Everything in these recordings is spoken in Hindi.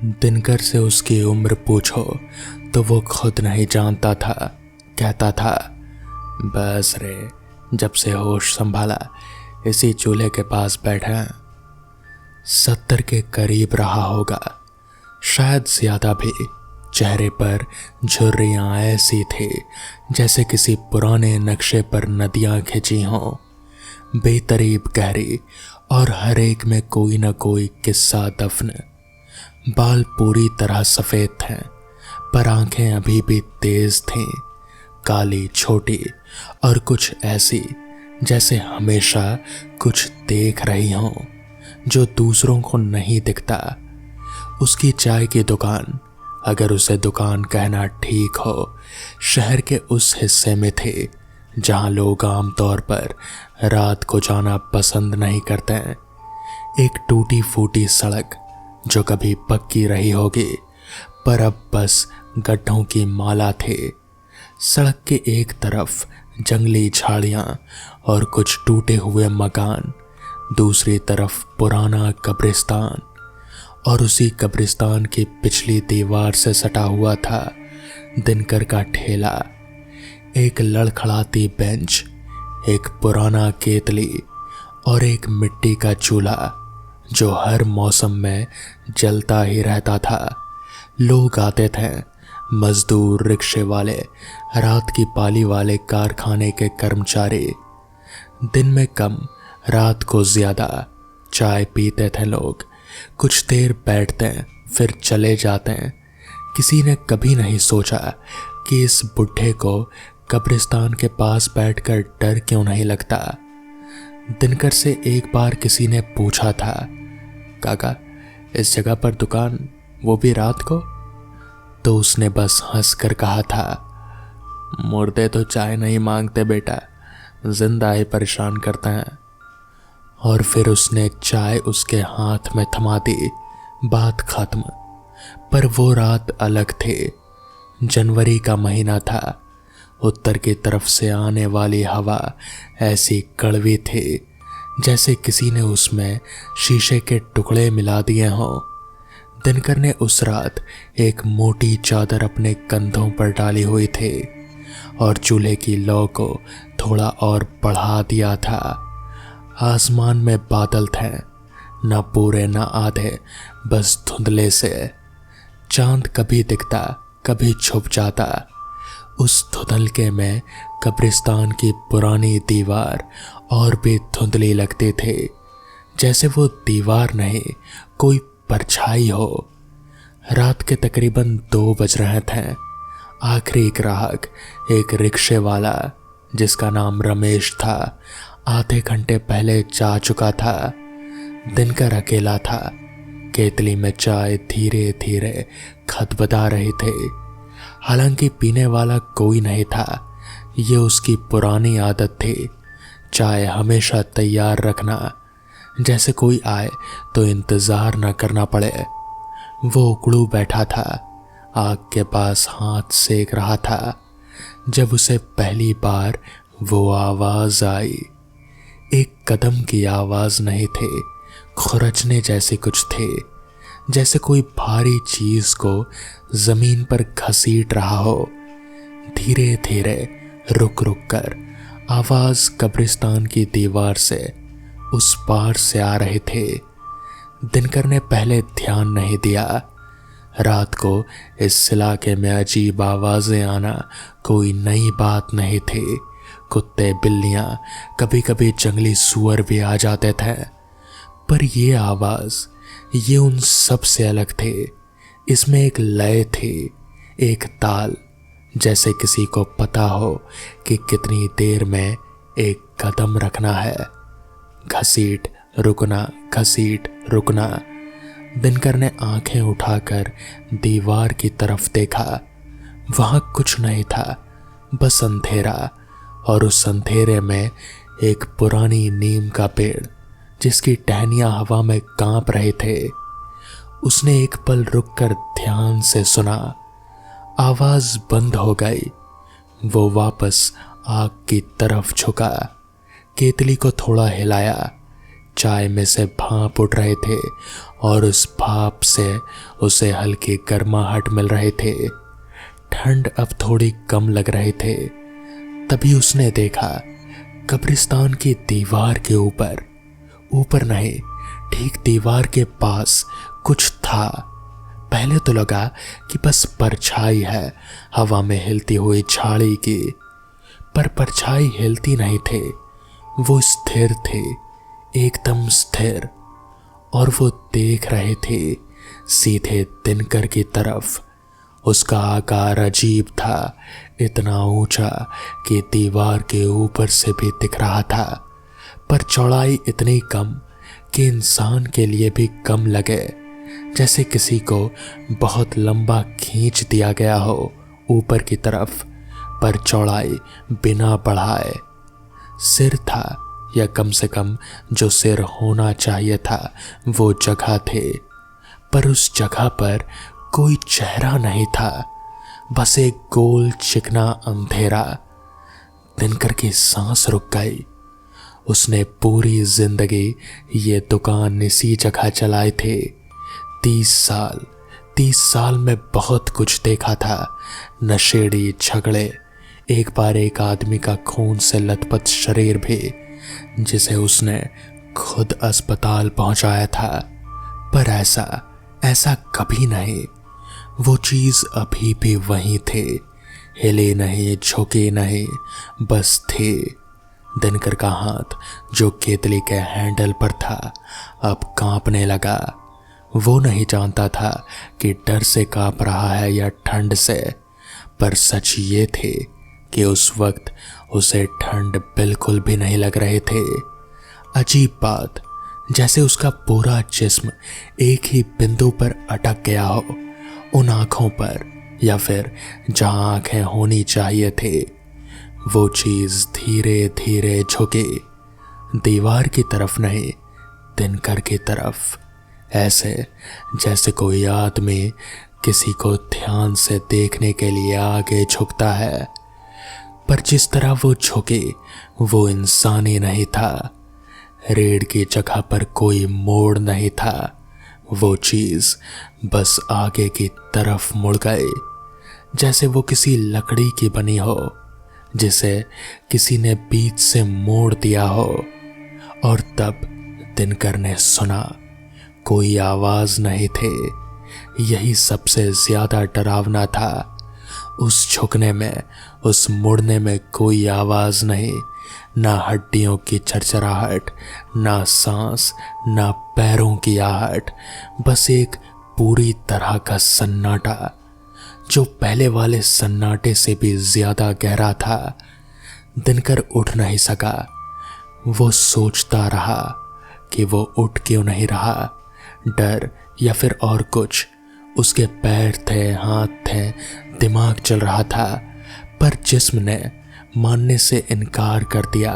दिनकर से उसकी उम्र पूछो तो वो खुद नहीं जानता था। कहता था, बस रे, जब से होश संभाला इसी चूल्हे के पास बैठा है। 70 के करीब रहा होगा, शायद ज्यादा भी। चेहरे पर झुर्रियां ऐसी थी जैसे किसी पुराने नक्शे पर नदियां खिंची हों, बेतरीब गहरी, और हर एक में कोई न कोई किस्सा दफन। बाल पूरी तरह सफेद थे, पर आंखें अभी भी तेज थीं, काली, छोटी और कुछ ऐसी जैसे हमेशा कुछ देख रही हों जो दूसरों को नहीं दिखता। उसकी चाय की दुकान, अगर उसे दुकान कहना ठीक हो, शहर के उस हिस्से में थी जहां लोग आमतौर पर रात को जाना पसंद नहीं करते। एक टूटी फूटी सड़क जो कभी पक्की रही होगी, पर अब बस गड्ढों की माला थी। सड़क के एक तरफ जंगली झाड़ियां और कुछ टूटे हुए मकान, दूसरी तरफ पुराना कब्रिस्तान, और उसी कब्रिस्तान की पिछली दीवार से सटा हुआ था दिनकर का ठेला। एक लड़खड़ाती बेंच, एक पुराना केतली और एक मिट्टी का चूल्हा जो हर मौसम में जलता ही रहता था। लोग आते थे, मजदूर, रिक्शे वाले, रात की पाली वाले, कारखाने के कर्मचारी। दिन में कम, रात को ज्यादा। चाय पीते थे लोग, कुछ देर बैठते हैं फिर चले जाते हैं। किसी ने कभी नहीं सोचा कि इस बुढ़े को कब्रिस्तान के पास बैठकर डर क्यों नहीं लगता। दिनकर से एक बार किसी ने पूछा था, काका, इस जगह पर दुकान, वो भी रात को? तो उसने बस हंसकर कहा था, मुर्दे तो चाय नहीं मांगते बेटा, जिंदा ही परेशान करते हैं। और फिर उसने चाय उसके हाथ में थमा दी। बात खत्म। पर वो रात अलग थी। जनवरी का महीना था। उत्तर की तरफ से आने वाली हवा ऐसी कड़वी थी जैसे किसी ने उसमें शीशे के टुकड़े मिला दिए हों। दिनकर ने उस रात एक मोटी चादर अपने कंधों पर डाली हुई थी और चूल्हे की लौ को थोड़ा और बढ़ा दिया था। आसमान में बादल थे, न पूरे न आधे, बस धुंधले से। चांद कभी दिखता, कभी छुप जाता। उस धुंधलके में कब्रिस्तान की पुरानी दीवार और भी धुंधली लगती थी, जैसे वो दीवार नहीं, कोई परछाई हो। रात के तकरीबन 2 बज रहे थे। आखिरी ग्राहक, एक रिक्शे वाला जिसका नाम रमेश था, आधे घंटे पहले जा चुका था। दिनकर अकेला था। केतली में चाय धीरे धीरे खदबदा रही थी। हालांकि पीने वाला कोई नहीं था, ये उसकी पुरानी आदत थी। चाय हमेशा तैयार रखना, जैसे कोई आए तो इंतजार न करना पड़े। वो उकड़ू बैठा था, आग के पास हाथ सेक रहा था, जब उसे पहली बार वो आवाज आई। एक कदम की आवाज नहीं थी, खुरचने जैसी कुछ थी, जैसे कोई भारी चीज को जमीन पर घसीट रहा हो। धीरे धीरे, रुक रुक कर आवाज कब्रिस्तान की दीवार से उस पार से आ रहे थे। दिनकर ने पहले ध्यान नहीं दिया। रात को इस इलाके में अजीब आवाजें आना कोई नई बात नहीं थी। कुत्ते, बिल्लियां, कभी कभी जंगली सूअर भी आ जाते थे, पर ये आवाज, ये उन सब से अलग थी। इसमें एक लय थी, एक ताल, जैसे किसी को पता हो कि कितनी देर में एक कदम रखना है। घसीट रुकना, घसीट रुकना। दिनकर ने आंखें उठाकर दीवार की तरफ देखा। वहां कुछ नहीं था, बस अंधेरा, और उस अंधेरे में एक पुरानी नीम का पेड़ जिसकी टहनियां हवा में कांप रहे थे। उसने एक पल रुककर ध्यान से सुना। आवाज बंद हो गई। वो वापस आग की तरफ झुका, केतली को थोड़ा हिलाया। चाय में से भाप उठ रहे थे और उस भाप से उसे हल्के गर्माहट मिल रहे थे। ठंड अब थोड़ी कम लग रहे थे। तभी उसने देखा कब्रिस्तान की दीवार के ऊपर नहीं, ठीक दीवार के पास कुछ था। पहले तो लगा कि बस परछाई है हवा में हिलती हुई झाड़ी की, पर परछाई हिलती नहीं थे, वो स्थिर थे, एकदम स्थिर। और वो देख रहे थे सीधे दिनकर की तरफ। उसका आकार अजीब था, इतना ऊंचा कि दीवार के ऊपर से भी दिख रहा था, पर चौड़ाई इतनी कम कि इंसान के लिए भी कम लगे, जैसे किसी को बहुत लंबा खींच दिया गया हो ऊपर की तरफ, पर चौड़ाई बिना बढ़ाए। सिर था, या कम से कम जो सिर होना चाहिए था वो जगह थे, पर उस जगह पर कोई चेहरा नहीं था, बस एक गोल चिकना अंधेरा। दिनकर की सांस रुक गई। उसने पूरी जिंदगी ये दुकान इसी जगह चलाए थे। 30 साल में बहुत कुछ देखा था। नशेड़ी झगड़े, एक बार एक आदमी का खून से लथपथ शरीर भी, जिसे उसने खुद अस्पताल पहुंचाया था। पर ऐसा कभी नहीं। वो चीज अभी भी वहीं थे, हिले नहीं, झुके नहीं, बस थे। दिनकर का हाथ जो केतली के हैंडल पर था अब कांपने लगा। वो नहीं जानता था कि डर से कांप रहा है या ठंड से, पर सच ये थे कि उस वक्त उसे ठंड बिल्कुल भी नहीं लग रहे थे। अजीब बात, जैसे उसका पूरा जिस्म एक ही बिंदु पर अटक गया हो, उन आंखों पर, या फिर जहां आंखें होनी चाहिए थे। वो चीज धीरे धीरे झुकी, दीवार की तरफ नहीं, दिनकर की तरफ। ऐसे जैसे कोई आदमी किसी को ध्यान से देखने के लिए आगे झुकता है, पर जिस तरह वो झुके वो इंसानी नहीं था। रेड की जगह पर कोई मोड़ नहीं था। वो चीज बस आगे की तरफ मुड़ गई, जैसे वो किसी लकड़ी की बनी हो जिसे किसी ने बीच से मोड़ दिया हो। और तब दिनकर ने सुना, कोई आवाज नहीं थे। यही सबसे ज्यादा डरावना था। उस झुकने में, उस मुड़ने में कोई आवाज नहीं, ना हड्डियों की चरचराहट, ना सांस, ना पैरों की आहट, बस एक पूरी तरह का सन्नाटा, जो पहले वाले सन्नाटे से भी ज्यादा गहरा था। दिनकर उठ नहीं सका। वो सोचता रहा कि वो उठ क्यों नहीं रहा। डर या फिर और कुछ। उसके पैर थे, हाथ थे, दिमाग चल रहा था, पर जिस्म ने मानने से इनकार कर दिया।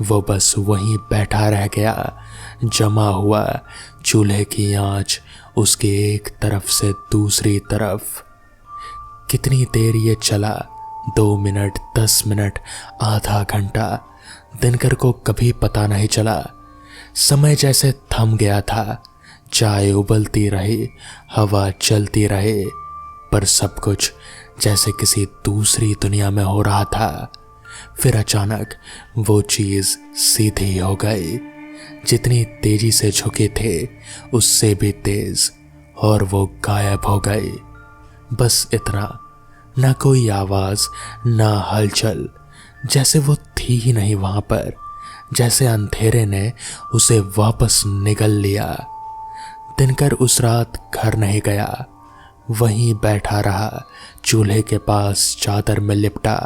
वो बस वहीं बैठा रह गया, जमा हुआ चूल्हे की आंच उसके एक तरफ से दूसरी तरफ। कितनी देर ये चला, 2 मिनट, 10 मिनट, आधा घंटा, दिनकर को कभी पता नहीं चला। समय जैसे थम गया था। चाय उबलती रही, हवा चलती रहे, पर सब कुछ जैसे किसी दूसरी दुनिया में हो रहा था। फिर अचानक वो चीज सीधी हो गई। जितनी तेजी से झुके थे उससे भी तेज, और वो गायब हो गई। बस इतना, ना कोई आवाज, ना हलचल, जैसे वो थी ही नहीं वहां पर, जैसे अंधेरे ने उसे वापस निगल लिया। दिनकर उस रात घर नहीं गया, वहीं बैठा रहा, चूल्हे के पास चादर में लिपटा,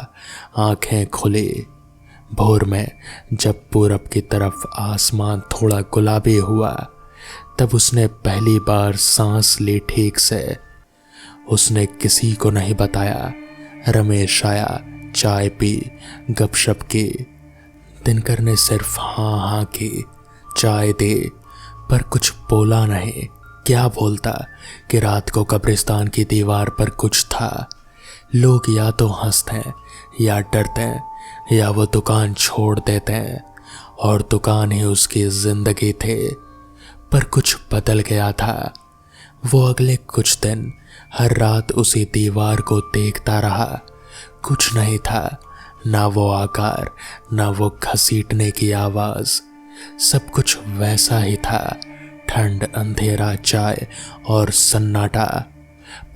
आंखें खुली। भोर में जब पूरब की तरफ आसमान थोड़ा गुलाबी हुआ, तब उसने पहली बार सांस ली ठीक से। उसने किसी को नहीं बताया। रमेश आया, चाय पी, गपशप की। दिनकर ने सिर्फ हाँ हाँ की, चाय दे, पर कुछ बोला नहीं। क्या बोलता कि रात को कब्रिस्तान की दीवार पर कुछ था। लोग या तो हंसते हैं, या डरते हैं, या वो दुकान छोड़ देते हैं, और दुकान ही उसकी जिंदगी थी। पर कुछ बदल गया था। वो अगले कुछ दिन हर रात उसी दीवार को देखता रहा। कुछ नहीं था, ना वो आकार, ना वो घसीटने की आवाज। सब कुछ वैसा ही था, ठंड, अंधेरा, चाय और सन्नाटा।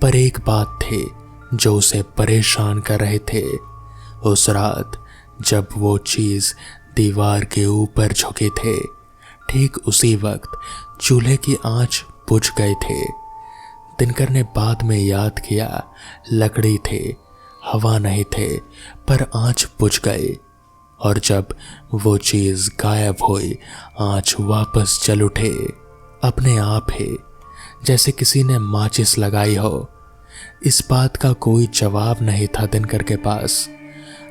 पर एक बात थी जो उसे परेशान कर रहे थे। उस रात जब वो चीज दीवार के ऊपर झुके थे, ठीक उसी वक्त चूल्हे की आंच बुझ गए थे। दिनकर ने बाद में याद किया, लकड़ी थे, हवा नहीं थे, पर आंच बुझ गई। और जब वो चीज गायब हुई, आंच वापस जल उठे, अपने आप ही, जैसे किसी ने माचिस लगाई हो। इस बात का कोई जवाब नहीं था दिनकर के पास।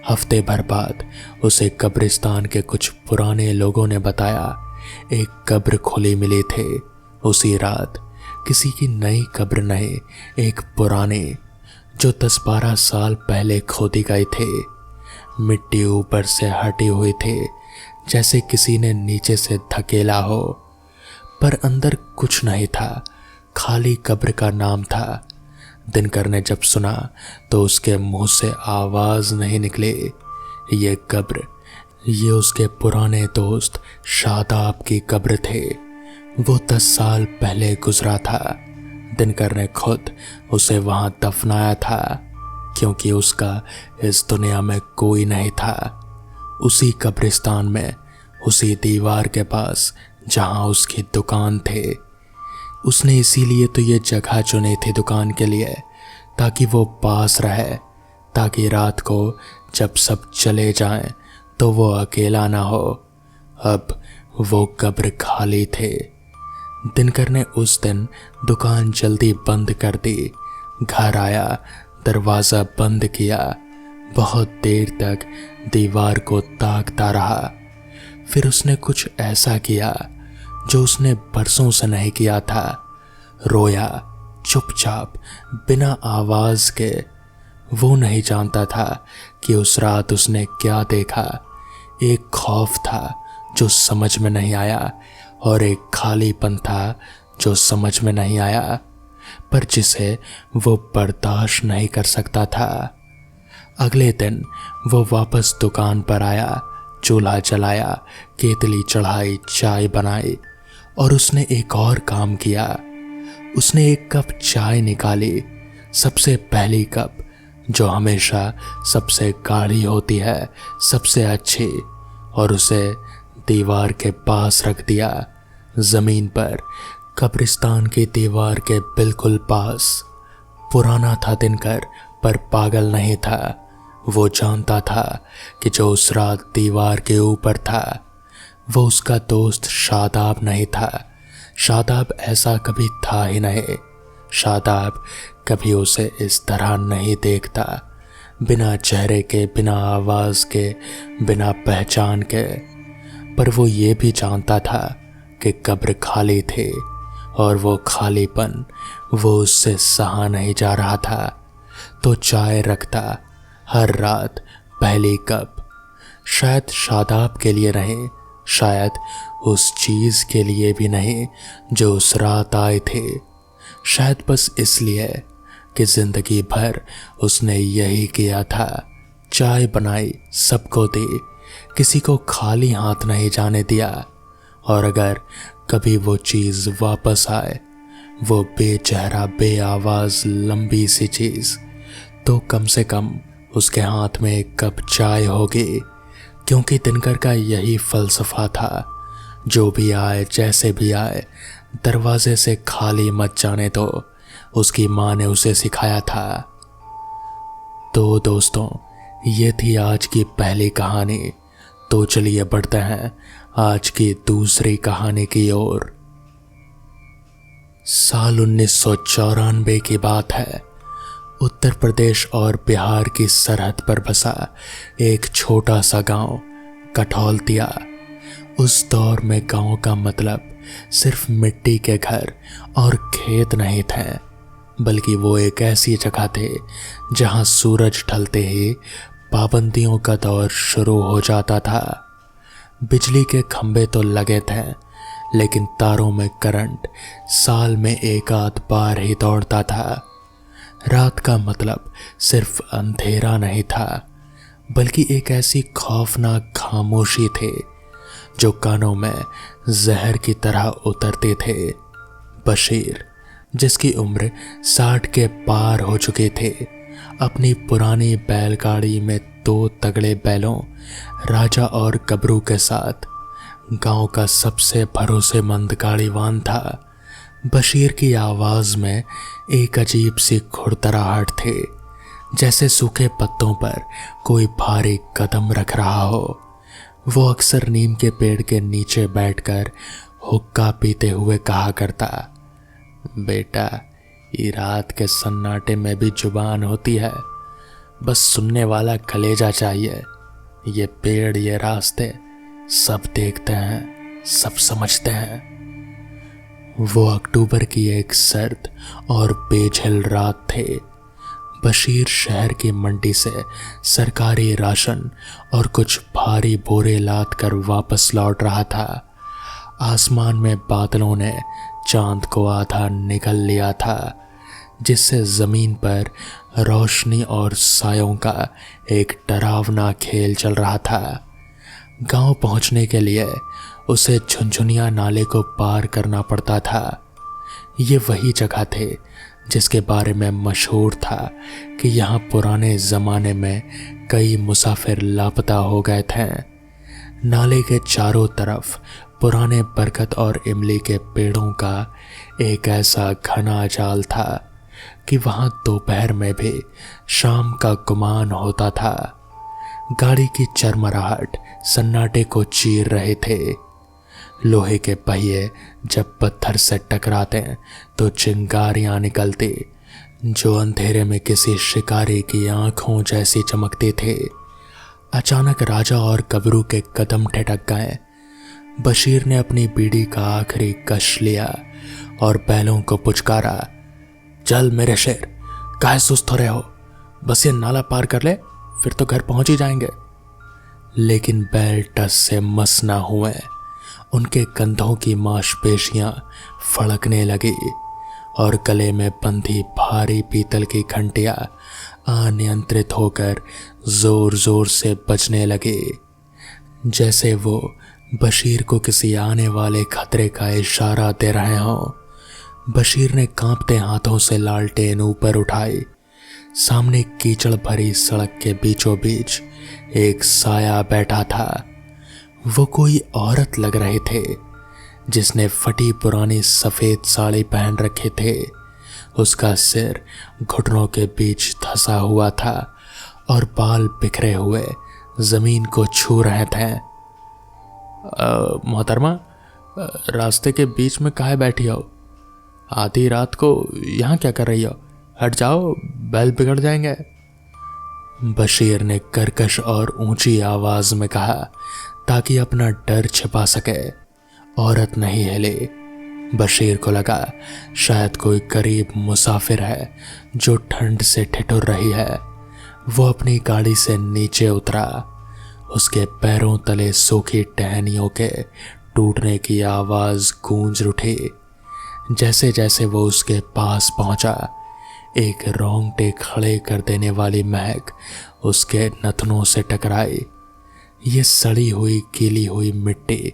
हफ्ते भर बाद उसे कब्रिस्तान के कुछ पुराने लोगों ने बताया, एक कब्र खुली मिली थे उसी रात। किसी की नई कब्र नहीं, एक पुरानी, जो 10-12 साल पहले खोदी गई थे। मिट्टी ऊपर से हटी हुई थी, जैसे किसी ने नीचे से धकेला हो। पर अंदर कुछ नहीं था, खाली कब्र का नाम था। दिनकर ने जब सुना तो उसके मुंह से आवाज नहीं निकली। ये कब्र, ये उसके पुराने दोस्त शादाब की कब्र थे। वो 10 साल पहले गुजरा था। दिनकर ने खुद उसे वहां दफनाया था, क्योंकि उसका इस दुनिया में कोई नहीं था। उसी कब्रिस्तान में, उसी दीवार के पास जहां उसकी दुकान थे। उसने इसीलिए तो ये जगह चुनी थी दुकान के लिए, ताकि वो पास रहे, ताकि रात को जब सब चले जाएं तो वो अकेला ना हो। अब वो कब्र खाली थे। दिनकर ने उस दिन दुकान जल्दी बंद कर दी। घर आया, दरवाज़ा बंद किया, बहुत देर तक दीवार को ताकता रहा। फिर उसने कुछ ऐसा किया जो उसने बरसों से नहीं किया था। रोया, चुपचाप, बिना आवाज के। वो नहीं जानता था कि उस रात उसने क्या देखा। एक खौफ था जो समझ में नहीं आया, और एक खालीपन था जो समझ में नहीं आया, पर जिसे वो बर्दाश्त नहीं कर सकता था। अगले दिन वो वापस दुकान पर आया, चूल्हा जलाया, केतली चढ़ाई, चाय बनाई, और उसने एक और काम किया। उसने एक कप चाय निकाली, सबसे पहली कप, जो हमेशा सबसे गाढ़ी होती है, सबसे अच्छी, और उसे दीवार के पास रख दिया, जमीन पर, कब्रिस्तान की दीवार के बिल्कुल पास। पुराना था दिनकर, पर पागल नहीं था। वो जानता था कि जो उस रात दीवार के ऊपर था, वो उसका दोस्त शादाब नहीं था। शादाब ऐसा कभी था ही नहीं। शादाब कभी उसे इस तरह नहीं देखता, बिना चेहरे के, बिना आवाज के, बिना पहचान के। पर वो ये भी जानता था कि कब्र खाली थी, और वो खालीपन वो उससे सहा नहीं जा रहा था। तो चाय रखता हर रात, पहली कप। शायद शादाब के लिए नहीं, शायद उस चीज के लिए भी नहीं जो उस रात आए थे। शायद बस इसलिए कि जिंदगी भर उसने यही किया था। चाय बनाई, सबको दी, किसी को खाली हाथ नहीं जाने दिया। और अगर कभी वो चीज वापस आए, वो बेचेहरा, बेआवाज, लंबी सी चीज, तो कम से कम उसके हाथ में एक कप चाय होगी। क्योंकि दिनकर का यही फलसफा था, जो भी आए, जैसे भी आए, दरवाजे से खाली मत जाने दो। उसकी माँ ने उसे सिखाया था। तो दोस्तों, ये थी आज की पहली कहानी। तो चलिए बढ़ते हैं आज की दूसरी कहानी की ओर। साल 1994 की बात है। उत्तर प्रदेश और बिहार की सरहद पर बसा एक छोटा सा गांव, कठौलतिया। उस दौर में गांव का मतलब सिर्फ मिट्टी के घर और खेत नहीं थे, बल्कि वो एक ऐसी जगह थे जहां सूरज ढलते ही पाबंदियों का दौर शुरू हो जाता था। बिजली के खंभे तो लगे थे, लेकिन तारों में करंट साल में एक आध बार ही दौड़ता था। रात का मतलब सिर्फ अंधेरा नहीं था, बल्कि एक ऐसी खौफनाक खामोशी थी जो कानों में जहर की तरह उतरते थे। बशीर, जिसकी उम्र 60 के पार हो चुके थे, अपनी पुरानी बैलगाड़ी में 2 तगड़े बैलों राजा और गबरू के साथ गांव का सबसे भरोसेमंद गाड़ीवान था। बशीर की आवाज में एक अजीब सी खुरदराहट थी, जैसे सूखे पत्तों पर कोई भारी कदम रख रहा हो। वो अक्सर नीम के पेड़ के नीचे बैठकर हुक्का पीते हुए कहा करता, बेटा, ये रात के सन्नाटे में भी जुबान होती है, बस सुनने वाला कलेजा चाहिए। ये पेड़, ये रास्ते सब देखते हैं, सब समझते हैं। वो अक्टूबर की एक सर्द और बेझिल रात थे। बशीर शहर की मंडी से सरकारी राशन और कुछ भारी बोरे लाद कर वापस लौट रहा था। आसमान में बादलों ने चांद को आधा निगल लिया था, जिससे जमीन पर रोशनी और सायों का एक डरावना खेल चल रहा था। गांव पहुंचने के लिए उसे झुनझुनिया नाले को पार करना पड़ता था। ये वही जगह थे जिसके बारे में मशहूर था कि यहाँ पुराने ज़माने में कई मुसाफिर लापता हो गए थे। नाले के चारों तरफ पुराने बरगद और इमली के पेड़ों का एक ऐसा घना जाल था कि वहाँ दोपहर में भी शाम का गुमान होता था। गाड़ी की चरमराहट सन्नाटे को चीर रहे थे। लोहे के पहिए जब पत्थर से टकराते तो चिंगारियां निकलती, जो अंधेरे में किसी शिकारी की आंखों जैसी चमकते थे। अचानक राजा और गबरू के कदम ठिठक गए। बशीर ने अपनी बीड़ी का आखिरी कश लिया और बैलों को पुचकारा, चल मेरे शेर, काहे सुस्त हो रहे हो, बस ये नाला पार कर ले, फिर तो घर पहुंच ही जाएंगे। लेकिन बैल टस से मस ना हुए। उनके कंधों की मांसपेशियां फड़कने लगी और गले में बंधी भारी पीतल की घंटियां अनियंत्रित होकर जोर जोर से बजने लगी, जैसे वो बशीर को किसी आने वाले खतरे का इशारा दे रहे हों। बशीर ने कांपते हाथों से लालटेन ऊपर उठाई। सामने कीचड़ भरी सड़क के बीचों बीच एक साया बैठा था। वो कोई औरत लग रहे थे, जिसने फटी पुरानी सफेद साड़ी पहन रखे थे। उसका सिर घुटनों के बीच धंसा हुआ था और बाल बिखरे हुए जमीन को छू रहे थे। मोहतरमा, रास्ते के बीच में काहे बैठी हो? आधी रात को यहाँ क्या कर रही हो? हट जाओ, बैल बिगड़ जाएंगे। बशीर ने कर्कश और ऊंची आवाज में कहा, ताकि अपना डर छिपा सके। औरत नहीं हिले। बशीर को लगा शायद कोई गरीब मुसाफिर है जो ठंड से ठिठुर रही है। वो अपनी गाड़ी से नीचे उतरा। उसके पैरों तले सूखी टहनियों के टूटने की आवाज गूंज उठी। जैसे जैसे वो उसके पास पहुंचा, एक रोंगटे खड़े कर देने वाली महक उसके नथनों से टकराई। ये सड़ी हुई गीली हुई मिट्टी,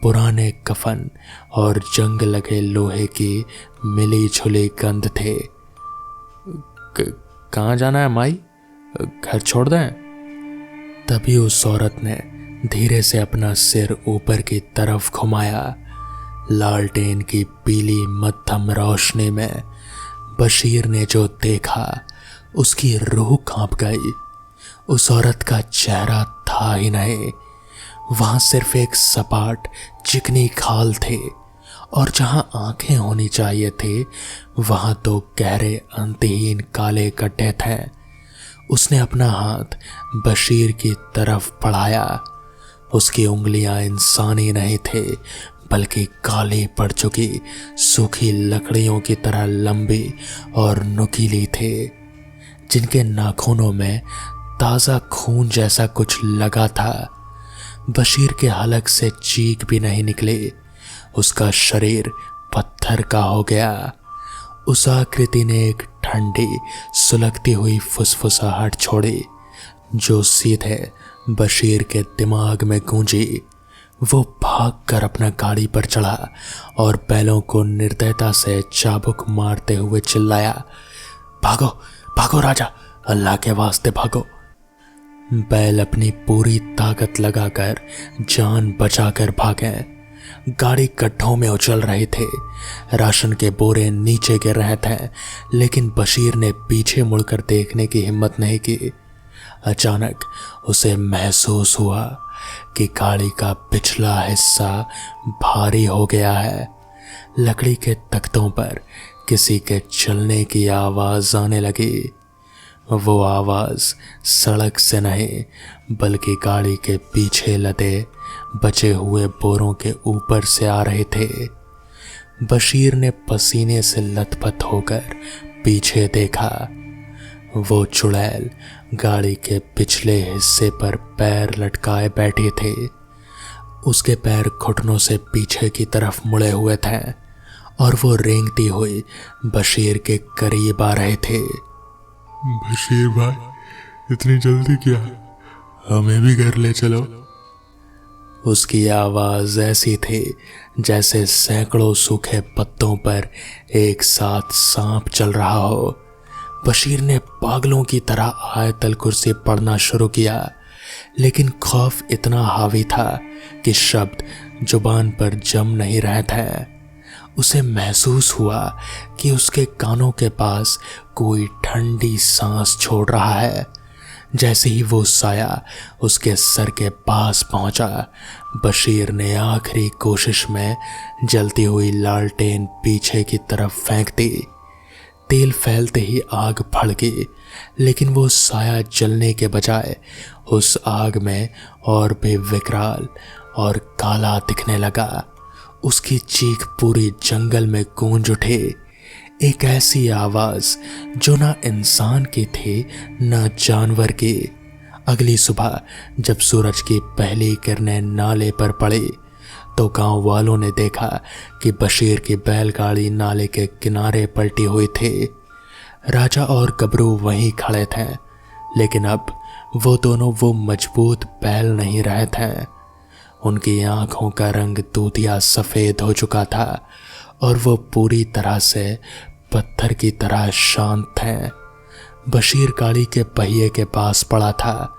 पुराने कफन और जंग लगे लोहे की मिली झुली गंध थे। कहाँ जाना है माई? घर छोड़ दें? तभी उस औरत ने धीरे से अपना सिर ऊपर की तरफ घुमाया। लालटेन की पीली मध्यम रोशनी में बशीर ने जो देखा, उसकी रूह कांप गई। उस औरत का चेहरा था ही नहीं, वहां सिर्फ एक सपाट चिकनी खाल थे, और जहां आंखें होनी चाहिए थे वहां तो गहरे अंतहीन काले गड्ढे थे। उसने अपना हाथ बशीर की तरफ बढ़ाया। उसकी उंगलियां इंसानी नहीं थे, बल्कि काली पड़ चुकी सूखी लकड़ियों की तरह लंबी और नुकीली थे, जिनके नाखूनों में ताज़ा खून जैसा कुछ लगा था। बशीर के हलक से चीख भी नहीं निकली। उसका शरीर पत्थर का हो गया। उस आकृति ने एक ठंडी सुलगती हुई फुसफुसाहट छोड़ी जो सीधे बशीर के दिमाग में गूंजी। वो भागकर अपना गाड़ी पर चढ़ा और बैलों को निर्दयता से चाबुक मारते हुए चिल्लाया, भागो भागो राजा, अल्लाह के वास्ते भागो। बैल अपनी पूरी ताकत लगाकर जान बचाकर भागे। गाड़ी गड्ढों में उछल रहे थे, राशन के बोरे नीचे गिर रहे थे, लेकिन बशीर ने पीछे मुड़कर देखने की हिम्मत नहीं की। अचानक उसे महसूस हुआ कि गाड़ी का पिछला हिस्सा भारी हो गया है। लकड़ी के तख्तों पर किसी के चलने की आवाज आने लगी। वो आवाज सड़क से नहीं बल्कि गाड़ी के पीछे लदे बचे हुए बोरों के ऊपर से आ रहे थे। बशीर ने पसीने से लथपथ होकर पीछे देखा। वो चुड़ैल गाड़ी के पिछले हिस्से पर पैर लटकाए बैठे थे। उसके पैर घुटनों से पीछे की तरफ मुड़े हुए थे और वो रेंगती हुई बशीर के करीब आ रहे थे। बशीर भाई, इतनी जल्दी क्या? हमें भी घर ले चलो। उसकी आवाज ऐसी थी जैसे सैकड़ों सूखे पत्तों पर एक साथ सांप चल रहा हो। बशीर ने पागलों की तरह आयतल कुर्सी पढ़ना शुरू किया, लेकिन खौफ इतना हावी था कि शब्द जुबान पर जम नहीं रहे थे। उसे महसूस हुआ कि उसके कानों के पास कोई ठंडी सांस छोड़ रहा है। जैसे ही वो साया उसके सर के पास पहुंचा, बशीर ने आखिरी कोशिश में जलती हुई लालटेन पीछे की तरफ फेंक दी। तेल फैलते ही आग भड़की, लेकिन वो साया जलने के बजाय उस आग में और भी विकराल और काला दिखने लगा। उसकी चीख पूरी जंगल में गूंज उठी, एक ऐसी आवाज जो ना इंसान की थी ना जानवर की। अगली सुबह जब सूरज की पहली किरणें नाले पर पड़ी तो गांव वालों ने देखा कि बशीर की बैलगाड़ी नाले के किनारे पलटी हुई थी। राजा और गबरू वहीं खड़े थे, लेकिन अब वो दोनों वो मजबूत बैल नहीं रहे थे। उनकी आंखों का रंग दूधिया सफेद हो चुका था और वो पूरी तरह से पत्थर की तरह शांत थे। बशीर गाड़ी के पहिए के पास पड़ा था।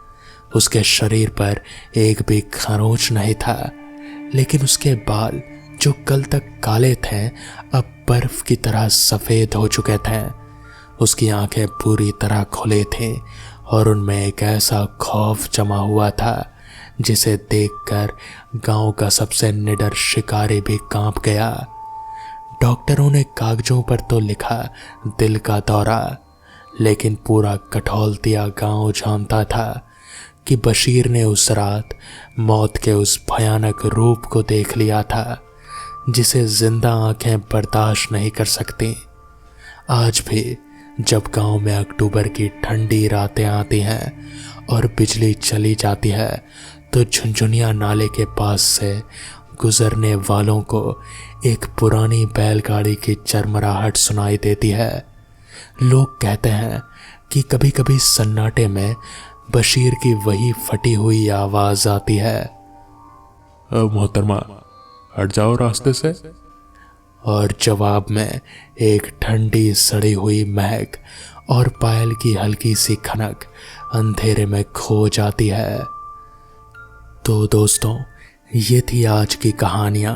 उसके शरीर पर एक भी खरोंच नहीं था, लेकिन उसके बाल जो कल तक काले थे अब बर्फ की तरह सफेद हो चुके थे। उसकी आंखें पूरी तरह खुले थे और उनमें एक ऐसा खौफ जमा हुआ था जिसे देखकर गांव का सबसे निडर शिकारी भी कांप गया। डॉक्टरों ने कागजों पर तो लिखा दिल का दौरा, लेकिन पूरा कठौलतिया गांव जानता था कि बशीर ने उस रात मौत के उस भयानक रूप को देख लिया था जिसे जिंदा आंखें बर्दाश्त नहीं कर सकती। आज भी जब गांव में अक्टूबर की ठंडी रातें आती हैं और बिजली चली जाती है तो झुनझुनिया नाले के पास से गुजरने वालों को एक पुरानी बैलगाड़ी की चरमराहट सुनाई देती है। लोग कहते हैं कि कभी कभी सन्नाटे में बशीर की वही फटी हुई आवाज आती है, अब मोहतरमा हट जाओ रास्ते से। और जवाब में एक ठंडी सड़ी हुई महक और पायल की हल्की सी खनक अंधेरे में खो जाती है। तो दोस्तों, ये थी आज की कहानियाँ।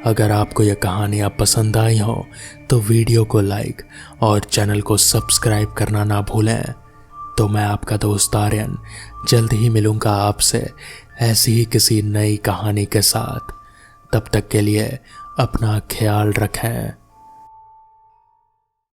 अगर आपको ये कहानियाँ पसंद आई हो तो वीडियो को लाइक और चैनल को सब्सक्राइब करना ना भूलें। तो मैं आपका दोस्त आर्यन जल्द ही मिलूँगा आपसे ऐसी ही किसी नई कहानी के साथ। तब तक के लिए अपना ख्याल रखें।